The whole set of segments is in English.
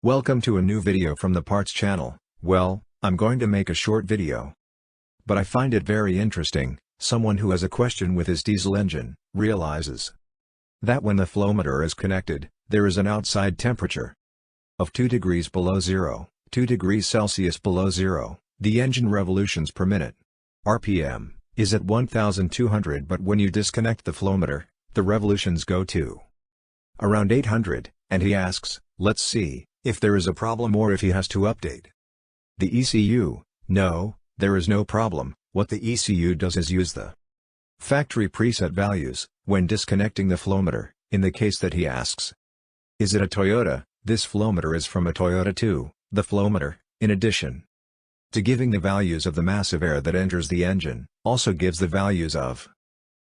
Welcome to a new video from the Parts channel. Well, I'm going to make a short video. But I find it very interesting. Someone who has a question with his diesel engine realizes that when the Flowmeter is connected, there is an outside temperature of 2 degrees below zero, 2 degrees Celsius below zero. The engine revolutions per minute, RPM, is at 1200, but when you disconnect the Flowmeter, the revolutions go to around 800, and he asks, let's see if there is a problem or if he has to update the ECU. No, there is no problem. What the ECU does is use the factory preset values when disconnecting the Flowmeter. In the case that he asks, is it a Toyota? This Flowmeter is from a Toyota too. The Flowmeter, in addition to giving the values of the mass of air that enters the engine, also gives the values of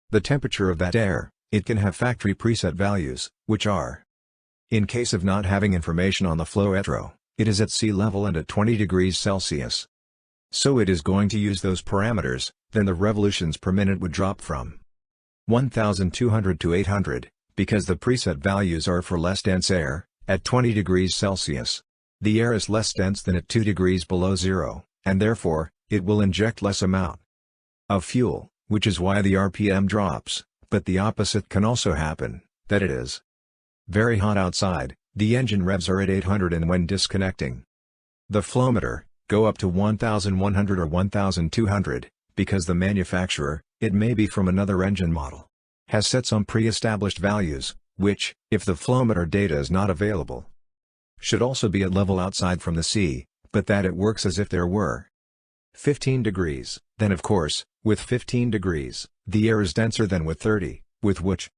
the temperature of that air. It can have factory preset values, which are, in case of not having information on the Flowmeter, it is at sea level and at 20 degrees Celsius. So it is going to use those parameters, then the revolutions per minute would drop from 1200 to 800, because the preset values are for less dense air, at 20 degrees Celsius. The air is less dense than at 2 degrees below zero, and therefore, it will inject less amount of fuel, which is why the RPM drops. But the opposite can also happen, that it is very hot outside, the engine revs are at 800, and when disconnecting the Flowmeter, go up to 1100 or 1200, because the manufacturer, it may be from another engine model, has set some pre-established values, which, if the Flowmeter data is not available, should also be at level outside from the sea, but that it works as if there were 15 degrees, then of course, with 15 degrees, the air is denser than with 30, with which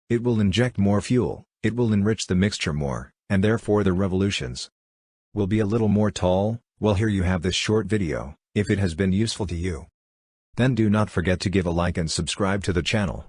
it will inject more fuel, it will enrich the mixture more, and therefore the revolutions will be a little more tall. Well, here you have this short video. If it has been useful to you, then do not forget to give a like and subscribe to the channel.